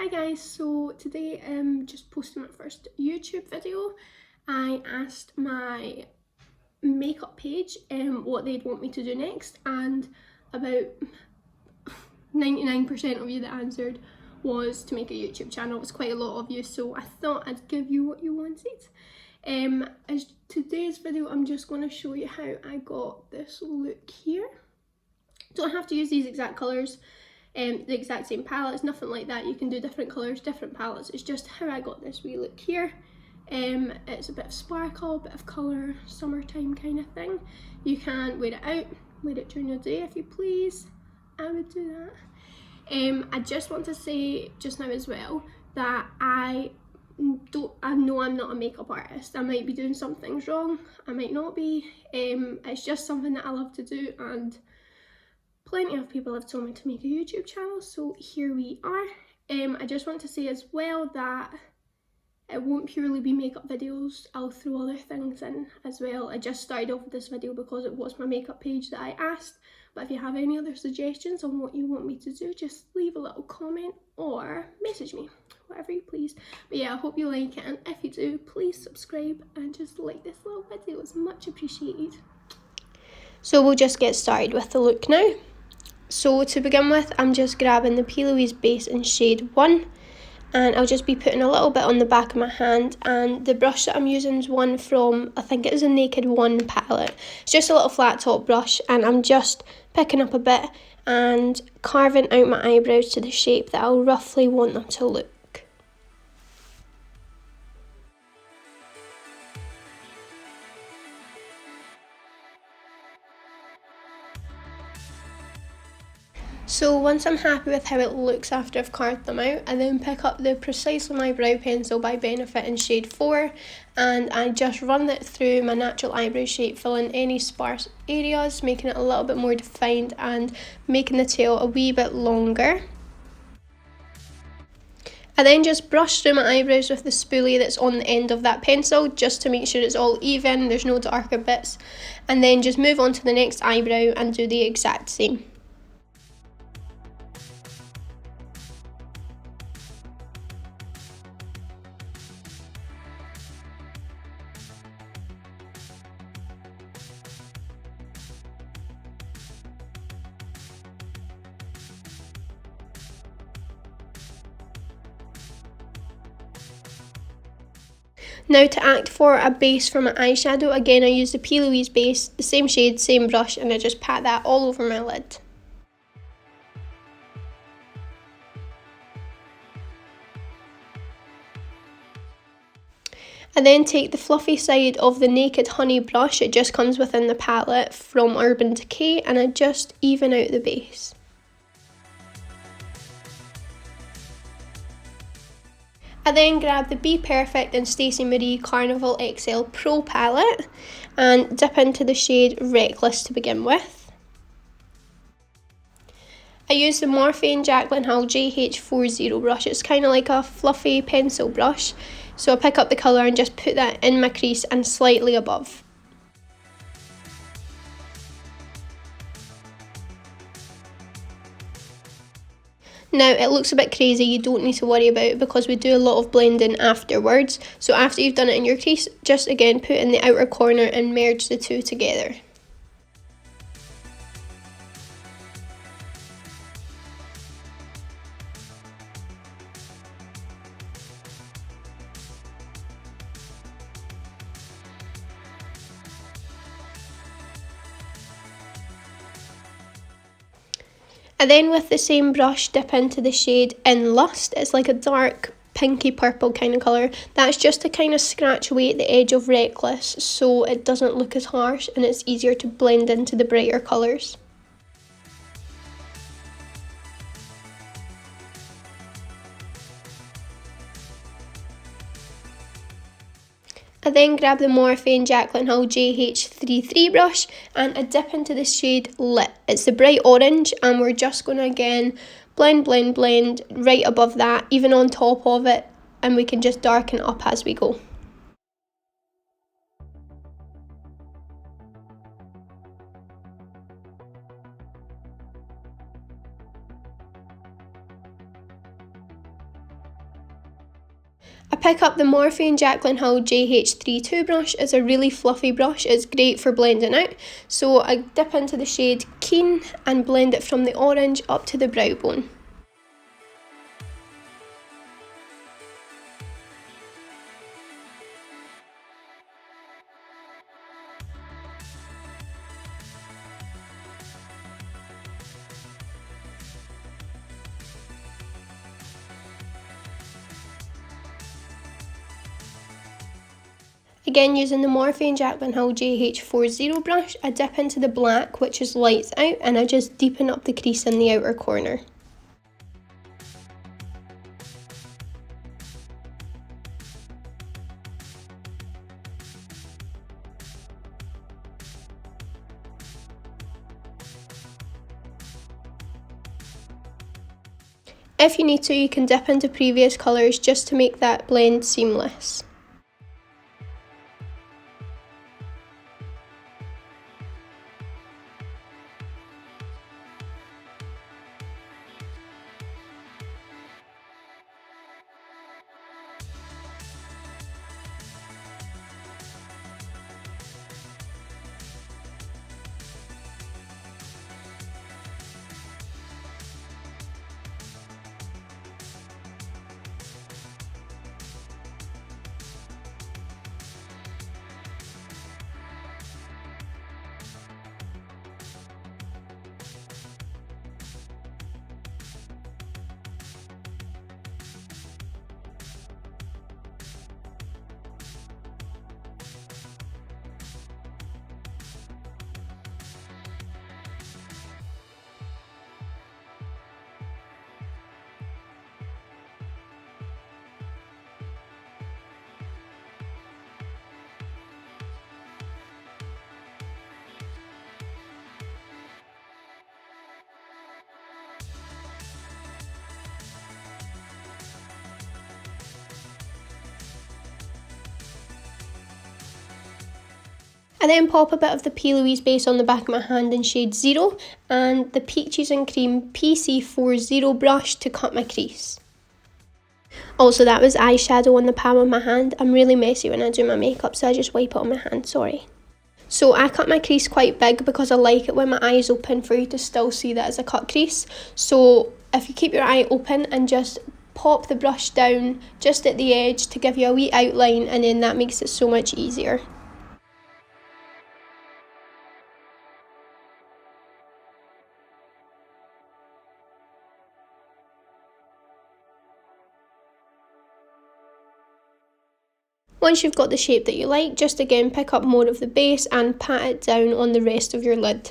Hi guys, so today I'm just posting my first YouTube video. I asked my makeup page what they'd want me to do next, and about 99% of you that answered was to make a YouTube channel. It was quite a lot of you, so I thought I'd give you what you wanted. As today's video, I'm just going to show you how I got this look here. Don't have to use these exact colours, the exact same palettes, nothing like that. You can do different colours, different palettes. It's just how I got this wee look here. It's a bit of sparkle, a bit of colour, summertime kind of thing. You can wear it out, wear it during your day if you please. I would do that. I just want to say just now as well that I know I'm not a makeup artist. I might be doing some things wrong, I might not be. It's just something that I love to do, and plenty of people have told me to make a YouTube channel, so here we are. I just want to say as well that it won't purely be makeup videos. I'll throw other things in as well. I just started off with this video because it was my makeup page that I asked, but if you have any other suggestions on what you want me to do, just leave a little comment or message me, whatever you please. But yeah, I hope you like it, and if you do, please subscribe and just like this little video. It's much appreciated. So we'll just get started with the look now. So to begin with, I'm just grabbing the P. Louise base in shade 1, and I'll just be putting a little bit on the back of my hand, and the brush that I'm using is one from, I think it is a Naked One palette. It's just a little flat top brush, and I'm just picking up a bit and carving out my eyebrows to the shape that I'll roughly want them to look. So once I'm happy with how it looks after I've carved them out, I then pick up the Precisely My Brow Pencil by Benefit in shade 4, and I just run it through my natural eyebrow shape, filling any sparse areas, making it a little bit more defined and making the tail a wee bit longer. I then just brush through my eyebrows with the spoolie that's on the end of that pencil, just to make sure it's all even, there's no darker bits, and then just move on to the next eyebrow and do the exact same. Now to act for a base for my eyeshadow, again I use the P. Louise base, the same shade, same brush, and I just pat that all over my lid. I then take the fluffy side of the Naked Honey brush, it just comes within the palette from Urban Decay, and I just even out the base. I then grab the Be Perfect and Stacey Marie Carnival XL Pro palette and dip into the shade Reckless to begin with. I use the Morphe Jaclyn Hill JH40 brush. It's kind of like a fluffy pencil brush, so I pick up the colour and just put that in my crease and slightly above. Now it looks a bit crazy, you don't need to worry about it because we do a lot of blending afterwards. So after you've done it in your crease, just again put in the outer corner and merge the two together. I then with the same brush dip into the shade In Lust. It's like a dark pinky purple kind of colour. That's just to kind of scratch away at the edge of Reckless so it doesn't look as harsh and it's easier to blend into the brighter colours. I then grab the Morphe Jaclyn Hill JH33 brush and I dip into the shade Lit. It's the bright orange, and we're just going to again blend right above that, even on top of it, and we can just darken it up as we go. I pick up the Morphe Jaclyn Hill JH32 brush. It's a really fluffy brush. It's great for blending out. So I dip into the shade Keen and blend it from the orange up to the brow bone. Again, using the Morphe Jaclyn Hill JH40 brush, I dip into the black, which is lights out, and I just deepen up the crease in the outer corner. If you need to, you can dip into previous colours just to make that blend seamless. I then pop a bit of the P. Louise base on the back of my hand in shade 0 and the Peaches and Cream PC40 brush to cut my crease. Also, that was eyeshadow on the palm of my hand. I'm really messy when I do my makeup, so I just wipe it on my hand, sorry. So I cut my crease quite big because I like it when my eye is open for you to still see that as a cut crease. So if you keep your eye open and just pop the brush down just at the edge to give you a wee outline, and then that makes it so much easier. Once you've got the shape that you like, just again pick up more of the base and pat it down on the rest of your lid.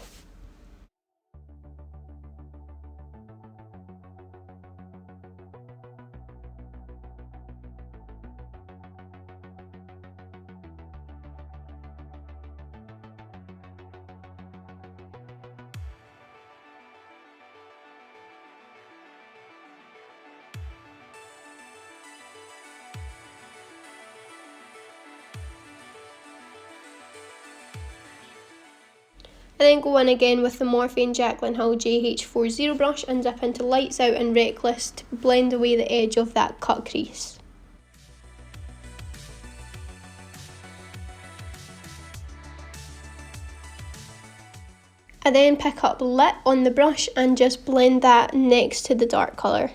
I then go in again with the Morphe Jaclyn Hill JH40 brush and dip into Lights Out and Reckless to blend away the edge of that cut crease. I then pick up Lit on the brush and just blend that next to the dark colour.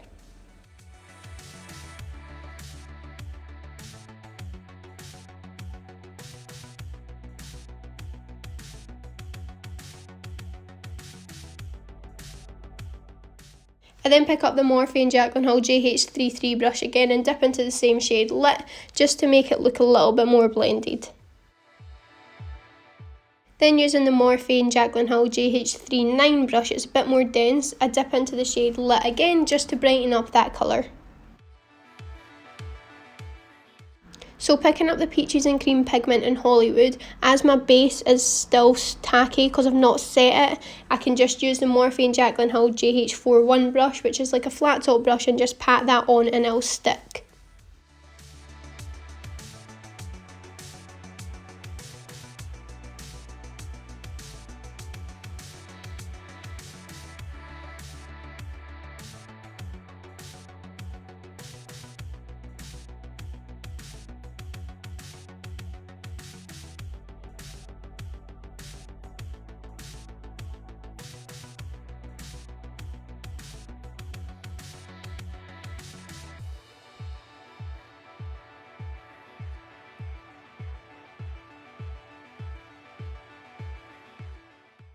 I then pick up the Morphe Jaclyn Hill JH33 brush again and dip into the same shade Lit just to make it look a little bit more blended. Then using the Morphe Jaclyn Hill JH39 brush, it's a bit more dense, I dip into the shade Lit again just to brighten up that colour. So picking up the Peaches and Cream pigment in Hollywood, as my base is still tacky because I've not set it, I can just use the Morphe Jaclyn Hill JH41 brush, which is like a flat top brush, and just pat that on and it'll stick.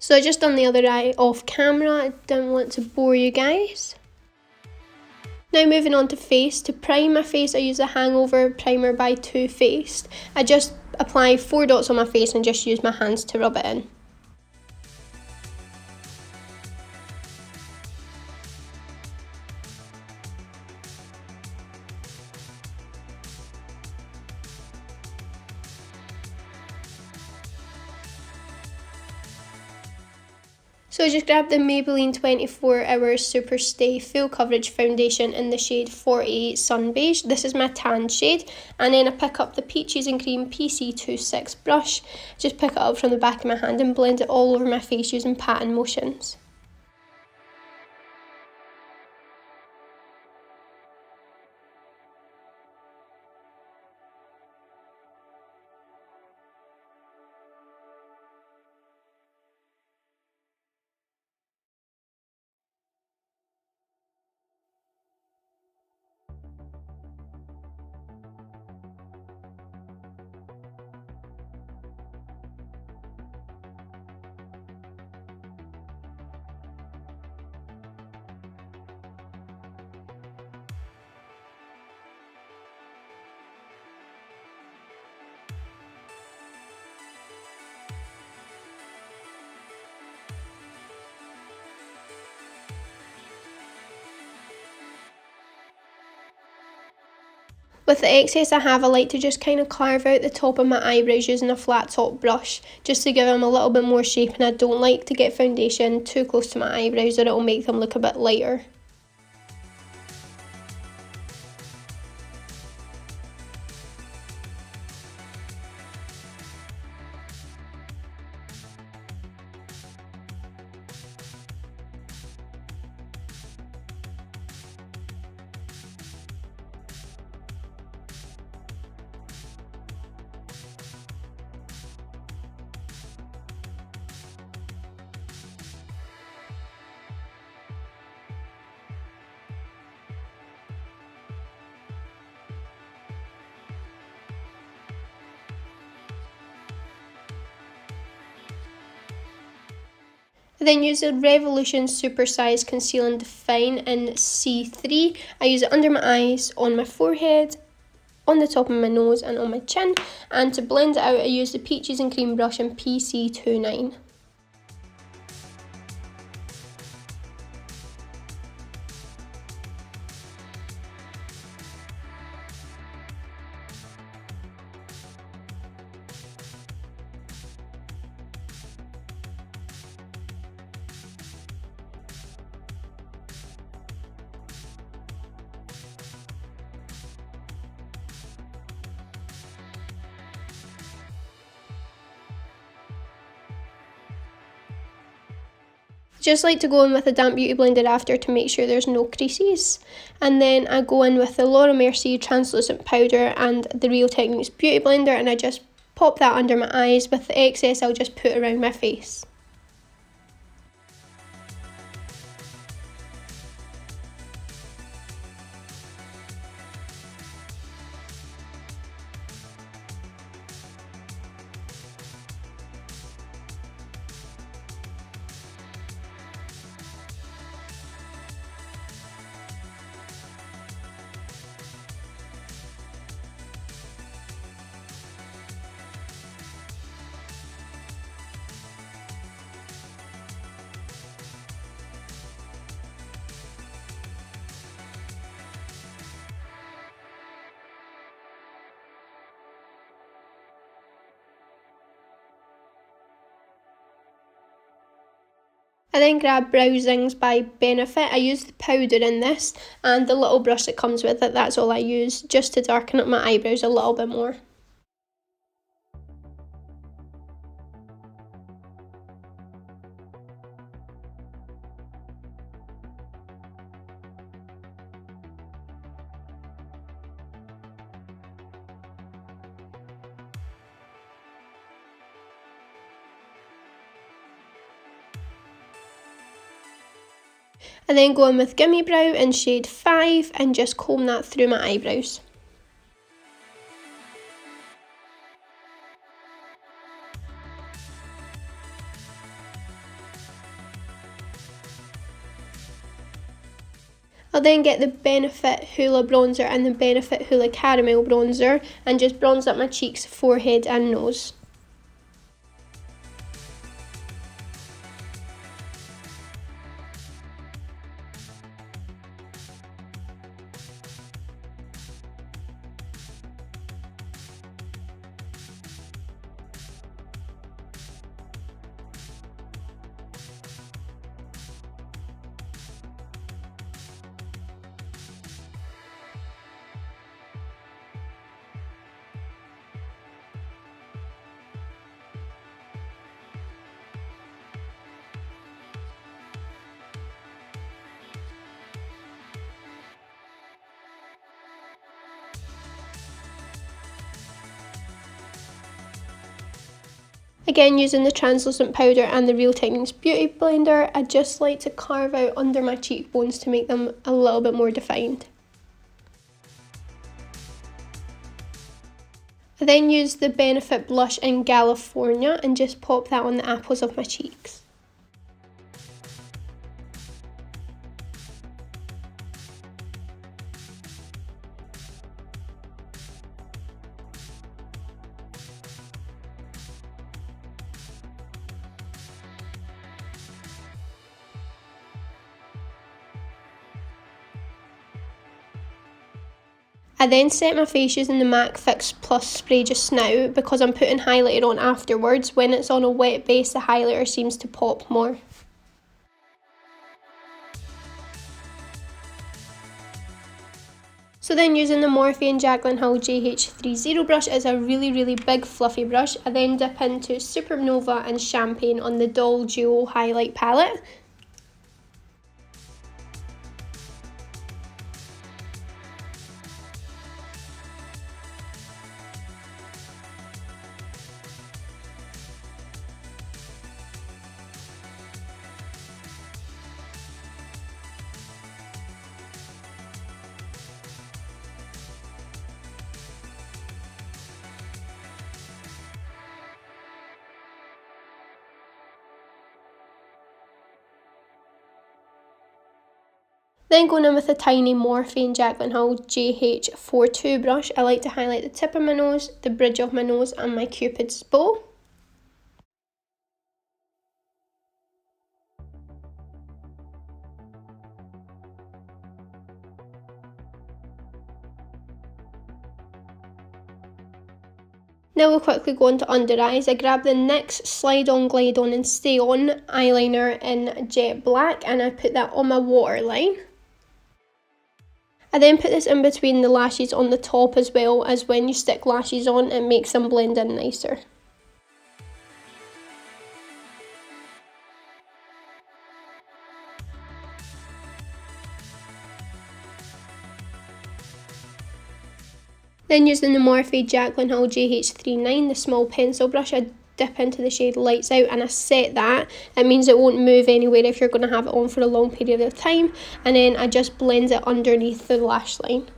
So I just done the other eye off camera, I don't want to bore you guys. Now moving on to face. To prime my face, I use a Hangover Primer by Too Faced. I just apply 4 dots on my face and just use my hands to rub it in. So I just grabbed the Maybelline 24 Hours Super Stay Full Coverage Foundation in the shade 48 Sun Beige. This is my tan shade. And then I pick up the Peaches and Cream PC26 brush. Just pick it up from the back of my hand and blend it all over my face using patting motions. With the excess I have, I like to just kind of carve out the top of my eyebrows using a flat top brush, just to give them a little bit more shape, and I don't like to get foundation too close to my eyebrows or it will make them look a bit lighter. I then use the Revolution Supersize Conceal and Define in C3. I use it under my eyes, on my forehead, on the top of my nose and on my chin. And to blend it out, I use the Peaches and Cream brush in PC29. Just like to go in with a damp beauty blender after to make sure there's no creases. And then I go in with the Laura Mercier translucent powder and the Real Techniques beauty blender, and I just pop that under my eyes. With the excess I'll just put around my face. I then grab Brow Zings by Benefit. I use the powder in this and the little brush that comes with it, that's all I use, just to darken up my eyebrows a little bit more. I then go in with Gimme Brow in shade 5 and just comb that through my eyebrows. I'll then get the Benefit Hoola bronzer and the Benefit Hoola Caramel bronzer and just bronze up my cheeks, forehead and nose. Again, using the translucent powder and the Real Techniques Beauty Blender, I just like to carve out under my cheekbones to make them a little bit more defined. I then use the Benefit blush in California and just pop that on the apples of my cheeks. I then set my face using the MAC Fix Plus spray just now because I'm putting highlighter on afterwards. When it's on a wet base, the highlighter seems to pop more. So then using the Morphe and Jaclyn Hill JH30 brush, is a really big fluffy brush. I then dip into Supernova and Champagne on the Doll Duo highlight palette. Then going in with a tiny Morphe and Jaclyn Hill JH42 brush, I like to highlight the tip of my nose, the bridge of my nose and my Cupid's bow. Now we'll quickly go on to under eyes. I grab the NYX Slide On Glide On and Stay On eyeliner in Jet Black and I put that on my waterline. I then put this in between the lashes on the top as well, as when you stick lashes on it makes them blend in nicer. Then using the Morphe Jaclyn Hill JH39, the small pencil brush, I dip into the shade Lights Out and I set that. It means it won't move anywhere if you're going to have it on for a long period of time. And then I just blend it underneath the lash line.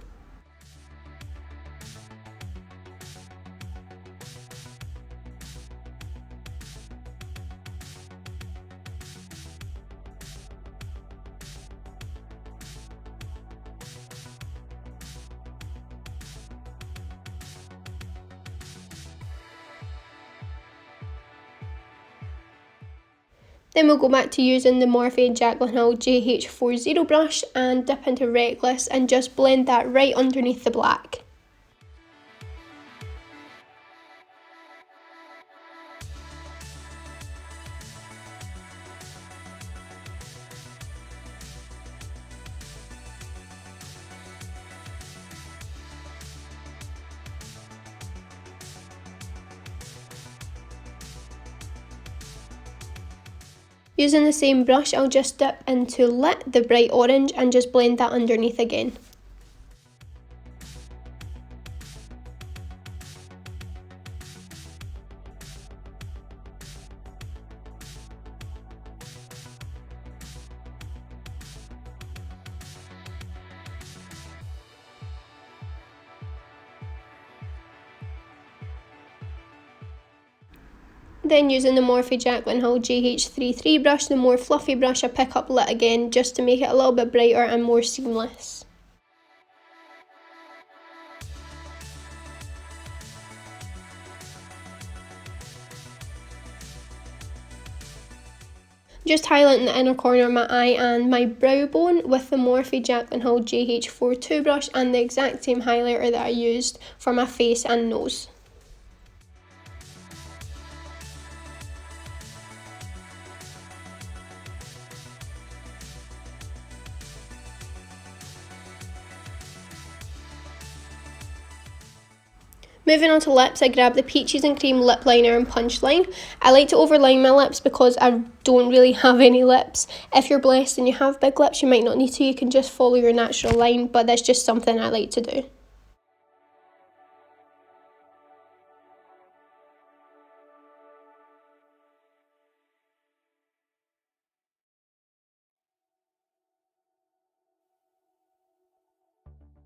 Then we'll go back to using the Morphe Jaclyn Hill JH40 brush and dip into Reckless and just blend that right underneath the black. Using the same brush, I'll just dip into Lit, the bright orange, and just blend that underneath again. Then using the Morphe Jaclyn Hill GH33 brush, the more fluffy brush, I pick up lit again just to make it a little bit brighter and more seamless. Just highlighting the inner corner of my eye and my brow bone with the Morphe Jaclyn Hill GH42 brush and the exact same highlighter that I used for my face and nose. Moving on to lips, I grab the Peaches and Cream lip liner and punch line. I like to overline my lips because I don't really have any lips. If you're blessed and you have big lips, you might not need to. You can just follow your natural line, but that's just something I like to do.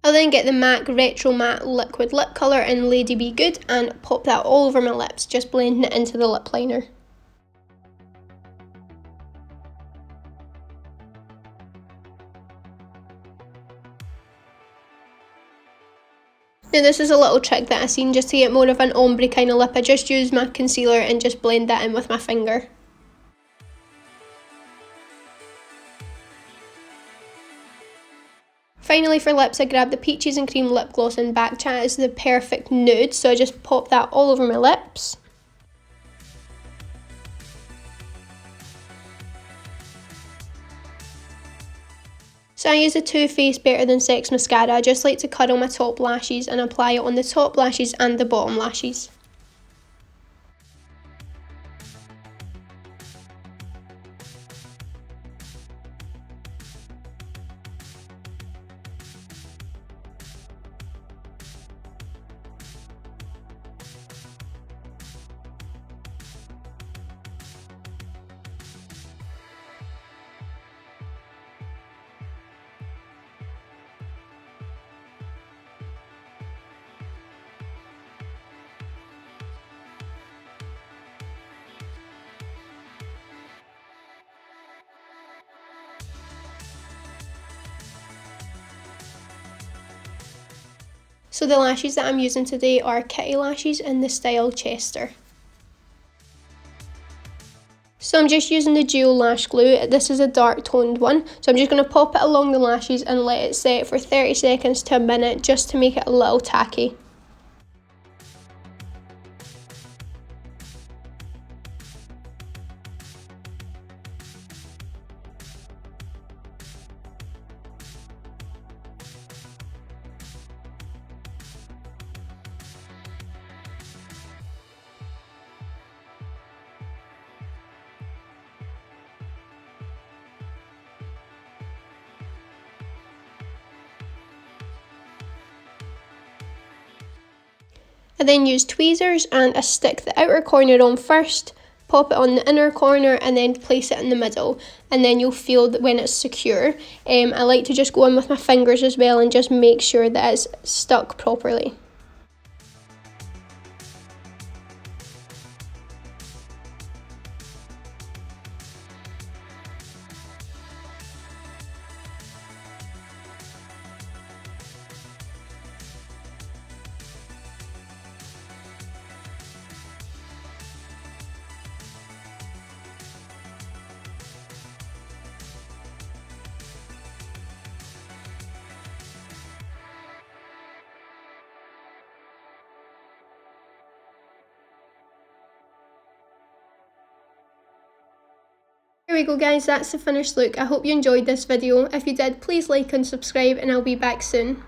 I'll then get the MAC Retro Matte Liquid Lip Colour in Lady Be Good and pop that all over my lips, just blending it into the lip liner. Now this is a little trick that I've seen just to get more of an ombre kind of lip. I just use my concealer and just blend that in with my finger. Finally for lips, I grab the Peaches and Cream Lip Gloss in Back Chat. It's the perfect nude, so I just pop that all over my lips. So I use a Too Faced Better Than Sex mascara. I just like to curl my top lashes and apply it on the top lashes and the bottom lashes. So the lashes that I'm using today are Kitty lashes in the style Chester. So I'm just using the Duo Lash Glue. This is a dark toned one. So I'm just going to pop it along the lashes and let it set for 30 seconds to a minute just to make it a little tacky. I then use tweezers and I stick the outer corner on first, pop it on the inner corner and then place it in the middle, and then you'll feel that when it's secure. I like to just go in with my fingers as well and just make sure that it's stuck properly. Here we go guys, that's the finished look. I hope you enjoyed this video. If you did, please like and subscribe and I'll be back soon.